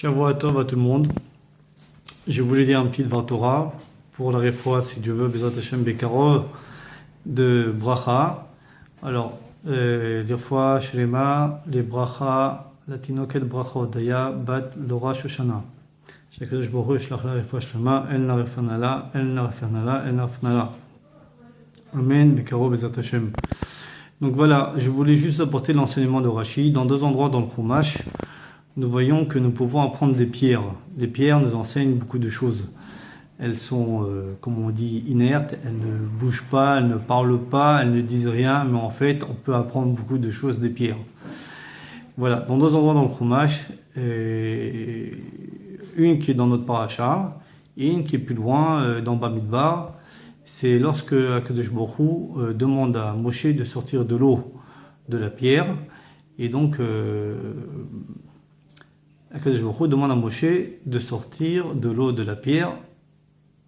Shavua Tov à tout le monde. Je voulais dire un petit Dvar Torah pour la réfoua, si Dieu veut, Bezrat Hashem Bekaro de Bracha. Alors, des fois, Shlema, les Bracha, la Tinoket Bracha Odaya, Bat Lora Shoshana. Shakadosh Baruch Hu Shlach la réfoua Shlema, El Narefernala, El Narefernala, El Narefernala. Amen, Bekaro Bezrat Hashem. Donc voilà, je voulais juste apporter l'enseignement de Rashi. Dans deux endroits dans le Chumash, nous voyons que nous pouvons apprendre des pierres. Les pierres nous enseignent beaucoup de choses. Elles sont, comme on dit, inertes, elles ne bougent pas, elles ne parlent pas, elles ne disent rien, mais en fait, on peut apprendre beaucoup de choses des pierres. Voilà, dans deux endroits dans le Chumash, une qui est dans notre paracha, et une qui est plus loin, dans Bamidbar. C'est lorsque Akadosh Baruch Hu demande à Moshe de sortir de l'eau de la pierre, et donc Akadosh Baruch Hu demande à Moshe de sortir de l'eau de la pierre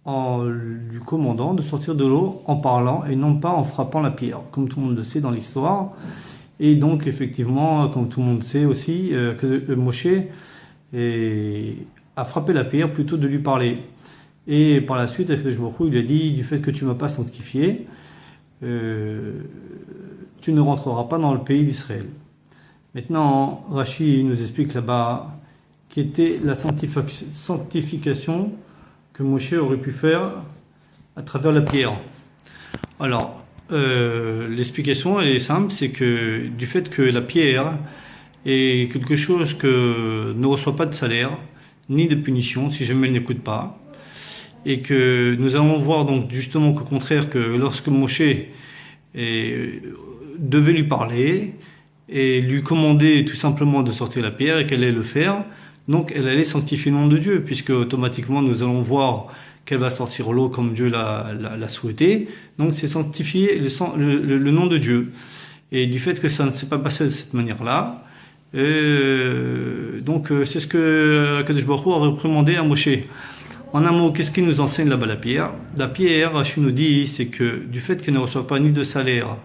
en lui commandant de sortir de l'eau en parlant et non pas en frappant la pierre, comme tout le monde le sait dans l'histoire. Et donc effectivement, comme tout le monde sait aussi, Moshe a frappé la pierre plutôt de lui parler. Et par la suite, Akadosh Baruch Hu, il a dit, du fait que tu ne m'as pas sanctifié, tu ne rentreras pas dans le pays d'Israël. Maintenant, Rashi nous explique là-bas qui était la sanctification que Moshe aurait pu faire à travers la pierre. Alors, l'explication, elle est simple, c'est que du fait que la pierre est quelque chose que ne reçoit pas de salaire, ni de punition, si jamais elle n'écoute pas, et que nous allons voir donc justement qu'au contraire, que lorsque Moshe devait lui parler et lui commander tout simplement de sortir la pierre et qu'elle allait le faire, donc elle allait sanctifier le nom de Dieu, puisque automatiquement nous allons voir qu'elle va sortir l'eau comme Dieu l'a souhaité. Donc c'est sanctifier le nom de Dieu. Et du fait que ça ne s'est pas passé de cette manière-là, donc c'est ce que Akadosh Baruch Hu a reprimandé à Moshe. En un mot, qu'est-ce qu'il nous enseigne là-bas la pierre? La pierre, Rashi nous dit, c'est que du fait qu'elle ne reçoit pas ni de salaire,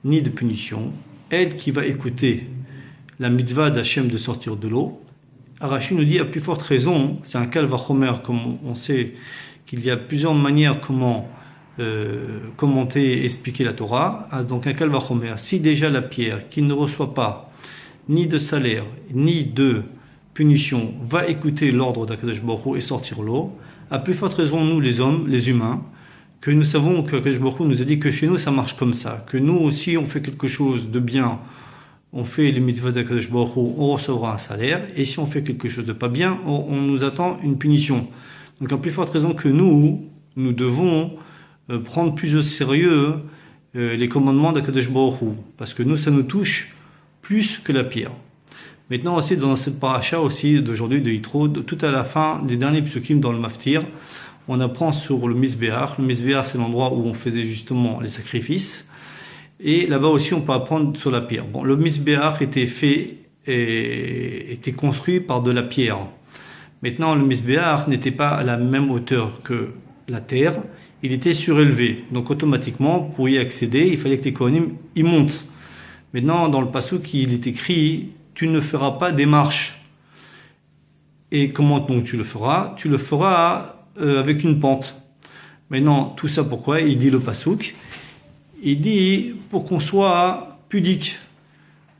ni de punition, elle qui va écouter la mitzvah d'Hachem de sortir de l'eau, Rashi nous dit à plus forte raison, c'est un Kal Vachomer, comme on sait qu'il y a plusieurs manières comment commenter et expliquer la Torah. Donc un Kal Vachomer, si déjà la pierre qui ne reçoit pas ni de salaire, ni de punition, va écouter l'ordre d'Akadosh Baruch Hu et sortir l'eau, à plus forte raison nous les hommes, les humains, que nous savons que Akadosh Baruch Hu nous a dit que chez nous ça marche comme ça, que nous aussi on fait quelque chose de bien, on fait les mitzvahs d'Akadosh Baruch Hu, on recevra un salaire, et si on fait quelque chose de pas bien, on nous attend une punition. Donc à plus forte raison que nous devons prendre plus au sérieux les commandements d'Akadosh Baruch Hu, parce que nous ça nous touche plus que la pierre. Maintenant aussi dans cette paracha aussi d'aujourd'hui de Yitro, tout à la fin des derniers psukim dans le Maftir, on apprend sur le Mizbeach. Le Mizbeach c'est l'endroit où on faisait justement les sacrifices. Et là-bas aussi, on peut apprendre sur la pierre. Bon, le Mizbeach était construit par de la pierre. Maintenant, le Mizbeach n'était pas à la même hauteur que la terre. Il était surélevé. Donc, automatiquement, pour y accéder, il fallait que les Kohanim y montent. Maintenant, dans le passouk, il est écrit, tu ne feras pas des marches. Et comment donc tu le feras? Tu le feras avec une pente. Maintenant, tout ça pourquoi? Il dit le passouk. Il dit pour qu'on soit pudique.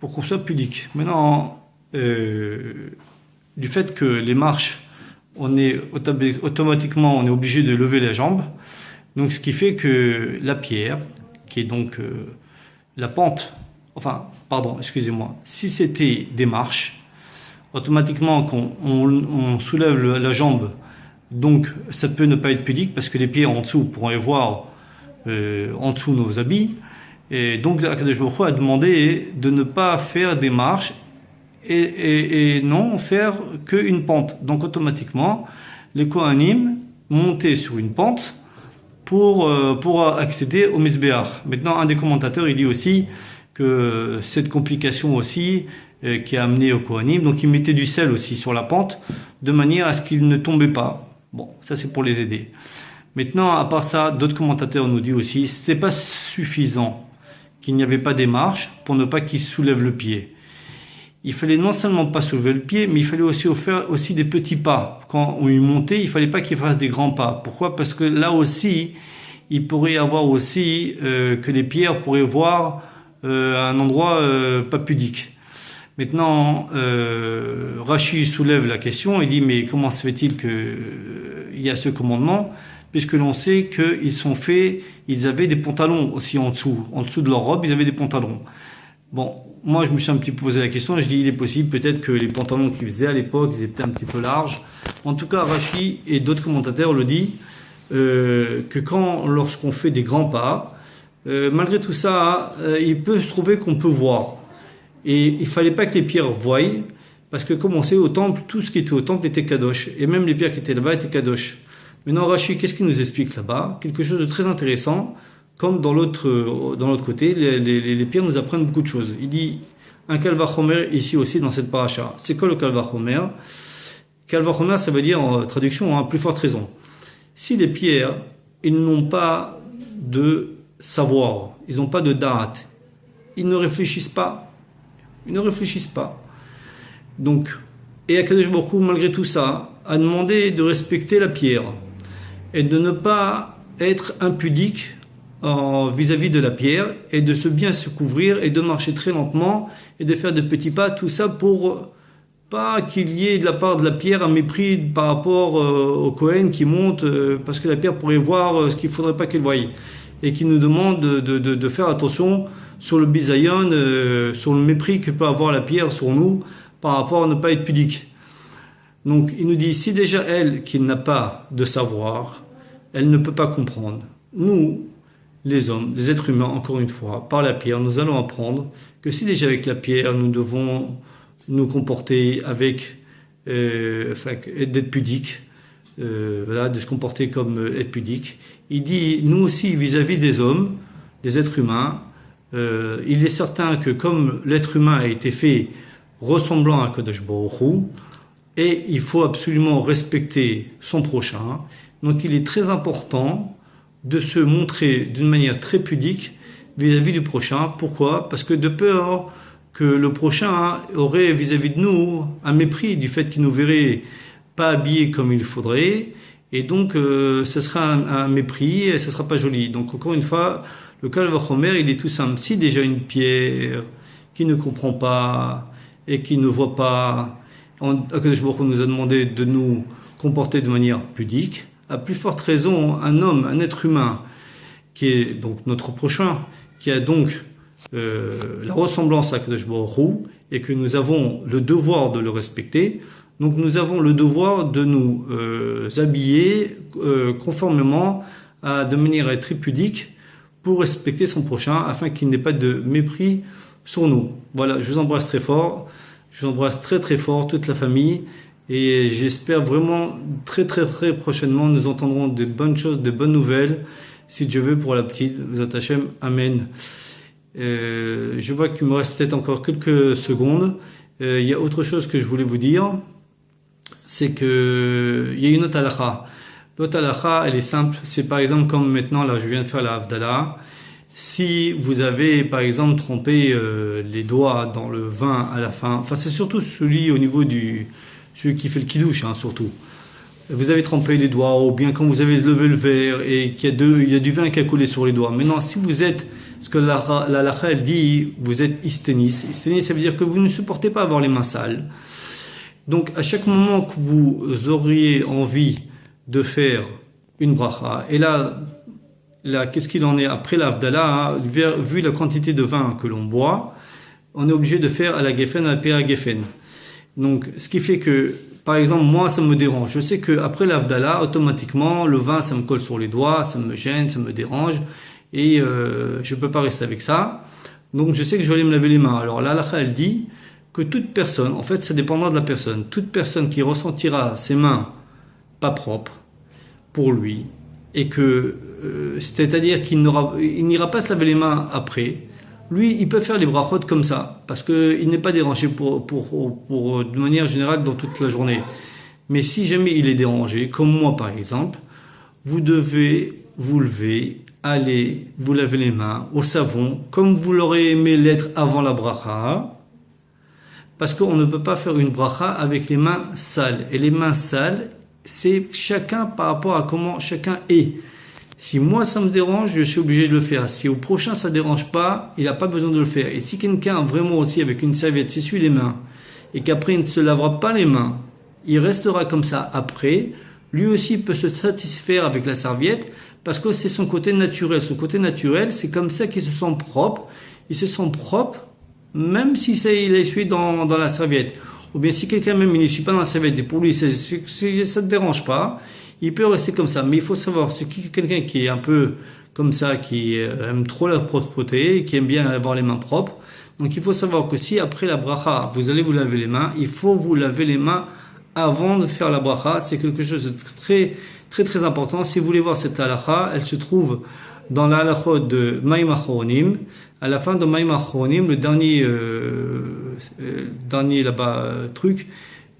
Pour qu'on soit pudique. Maintenant, du fait que les marches, automatiquement, on est obligé de lever les jambes. Donc, ce qui fait que la pierre, qui est donc la pente, excusez-moi, si c'était des marches, automatiquement, quand on soulève la jambe, donc ça peut ne pas être pudique parce que les pieds en dessous pourront y voir en dessous nos habits, et donc Akadosh Baruch Hu a demandé de ne pas faire des marches et non faire qu'une pente. Donc automatiquement les Kohanim montaient sur une pente pour accéder au Mizbeach. Maintenant un des commentateurs il dit aussi que cette complication aussi qui a amené au Kohanim, donc ils mettaient du sel aussi sur la pente de manière à ce qu'ils ne tombaient pas. Bon, ça c'est pour les aider. Maintenant, à part ça, d'autres commentateurs nous disent aussi, c'était pas suffisant qu'il n'y avait pas des marches pour ne pas qu'ils soulèvent le pied. il fallait non seulement pas soulever le pied, mais il fallait aussi faire aussi des petits pas. Quand on y montait, il fallait pas qu'il fasse des grands pas. Pourquoi? Parce que là aussi, il pourrait y avoir aussi que les pierres pourraient voir un endroit pas pudique. Maintenant, Rashi soulève la question et dit mais comment se fait-il que il y a ce commandement, puisque l'on sait qu'ils sont faits, ils avaient des pantalons aussi en dessous de leur robe, ils avaient des pantalons. Bon, moi je me suis un petit peu posé la question, je dis il est possible peut-être que les pantalons qu'ils faisaient à l'époque, ils étaient un petit peu larges. En tout cas, Rashi et d'autres commentateurs le disent que lorsqu'on fait des grands pas, malgré tout ça, il peut se trouver qu'on peut voir. Et il fallait pas que les pierres voient, parce que comme on sait au temple, tout ce qui était au temple était kadosh, et même les pierres qui étaient là-bas étaient kadosh. Maintenant, Rashi, qu'est-ce qu'il nous explique là-bas? Quelque chose de très intéressant, comme dans l'autre côté, les pierres nous apprennent beaucoup de choses. Il dit un kalvachomer ici aussi dans cette paracha. C'est quoi le kalvachomer? Kalvachomer, ça veut dire en traduction, plus forte raison. Si les pierres, ils n'ont pas de savoir, ils n'ont pas de da'at, ils ne réfléchissent pas. Ils ne réfléchissent pas. Donc, et Akadosh Baruch Hu, malgré tout ça, a demandé de respecter la pierre et de ne pas être impudique vis-à-vis de la pierre et de bien se couvrir et de marcher très lentement et de faire de petits pas, tout ça pour pas qu'il y ait de la part de la pierre un mépris par rapport au Kohen qui monte parce que la pierre pourrait voir ce qu'il ne faudrait pas qu'elle voie et qui nous demande de faire attention sur le bisayon, sur le mépris que peut avoir la pierre sur nous par rapport à ne pas être pudique. Donc il nous dit, si déjà elle, qui n'a pas de savoir, elle ne peut pas comprendre. Nous, les hommes, les êtres humains, encore une fois, par la pierre, nous allons apprendre que si déjà avec la pierre, nous devons nous comporter avec, d'être pudique, de se comporter comme être pudique. Il dit, nous aussi, vis-à-vis des hommes, des êtres humains, il est certain que comme l'être humain a été fait ressemblant à Kadosh Baruch Hu, et il faut absolument respecter son prochain, donc il est très important de se montrer d'une manière très pudique vis-à-vis du prochain. Pourquoi? Parce que de peur que le prochain aurait vis-à-vis de nous un mépris du fait qu'il nous verrait pas habillés comme il faudrait, et donc ce sera un mépris et ce sera pas joli. Donc encore une fois, le kalvachomer, il est tout simple. Si déjà une pierre qui ne comprend pas et qui ne voit pas, Akadosh Baruch Hu nous a demandé de nous comporter de manière pudique, à plus forte raison, un homme, un être humain, qui est donc notre prochain, qui a donc la ressemblance à Akadosh Baruch Hu, et que nous avons le devoir de le respecter. Donc nous avons le devoir de nous habiller conformément de manière à être très pudique pour respecter son prochain, afin qu'il n'ait pas de mépris sur nous. Voilà, je vous embrasse très fort, je vous embrasse très très fort, toute la famille, et j'espère vraiment très très très prochainement, nous entendrons de bonnes choses, de bonnes nouvelles, si Dieu veut, pour la petite. Bezat Hashem, Amen. Je vois qu'il me reste peut-être encore quelques secondes. Il y a autre chose que je voulais vous dire, c'est que il y a une autre halakha. L'autre halakha, elle est simple. C'est par exemple comme maintenant, là, je viens de faire la Havdalah. Si vous avez, par exemple, trempé les doigts dans le vin à la fin, enfin, c'est surtout celui au niveau celui qui fait le kidouche, surtout. Vous avez trempé les doigts, ou bien quand vous avez levé le verre et il y a du vin qui a coulé sur les doigts. Maintenant, si vous êtes, ce que la halakha, elle dit, vous êtes isténis. Isténis, ça veut dire que vous ne supportez pas avoir les mains sales. Donc, à chaque moment que vous auriez envie de faire une bracha, et là, qu'est-ce qu'il en est après l'Havdalah, vu la quantité de vin que l'on boit, on est obligé de faire à la geffen, à la pira geffen. Donc, ce qui fait que, par exemple, moi, ça me dérange. Je sais qu'après l'Havdalah, automatiquement, le vin, ça me colle sur les doigts, ça me gêne, ça me dérange, et je peux pas rester avec ça. Donc, je sais que je vais aller me laver les mains. Alors, la halakha, elle dit que toute personne, en fait, ça dépendra de la personne, toute personne qui ressentira ses mains pas propres pour lui, et que, c'est-à-dire qu'il n'ira pas se laver les mains après, lui, il peut faire les brachot comme ça, parce qu'il n'est pas dérangé de manière générale dans toute la journée. Mais si jamais il est dérangé, comme moi par exemple, vous devez vous lever, aller vous laver les mains au savon, comme vous l'aurez aimé l'être avant la bracha, parce qu'on ne peut pas faire une bracha avec les mains sales. Et les mains sales, c'est chacun par rapport à comment chacun est. Si moi ça me dérange, je suis obligé de le faire. Si au prochain ça ne dérange pas, il n'a pas besoin de le faire. Et si quelqu'un vraiment aussi avec une serviette s'essuie les mains et qu'après il ne se lavera pas les mains, il restera comme ça après, lui aussi peut se satisfaire avec la serviette parce que c'est son côté naturel. Son côté naturel, c'est comme ça qu'il se sent propre. Il se sent propre même si il a essuyé dans la serviette. Ou bien si quelqu'un même il n'essuie pas dans la serviette et pour lui ça ne dérange pas, il peut rester comme ça. Mais il faut savoir, quelqu'un qui est un peu comme ça, qui aime trop la propreté, qui aime bien avoir les mains propres, donc il faut savoir que si après la bracha, vous allez vous laver les mains, il faut vous laver les mains avant de faire la bracha. C'est quelque chose de très très très important. Si vous voulez voir cette halakha, elle se trouve dans la halakha de Maim Achronim. À la fin de Maim Achronim, le dernier là-bas truc,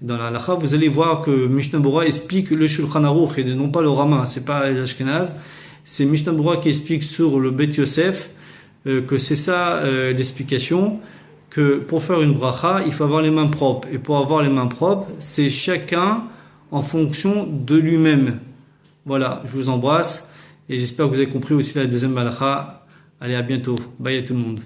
dans la halakha, vous allez voir que Mishnah Berurah explique le Shulchan Aruch et non pas le Rama, c'est pas les Ashkenaz. C'est Mishnah Berurah qui explique sur le Bet Yosef que c'est ça l'explication, que pour faire une bracha, il faut avoir les mains propres. Et pour avoir les mains propres, c'est chacun en fonction de lui-même. Voilà, je vous embrasse et j'espère que vous avez compris aussi la deuxième halakha. Allez, à bientôt. Bye à tout le monde.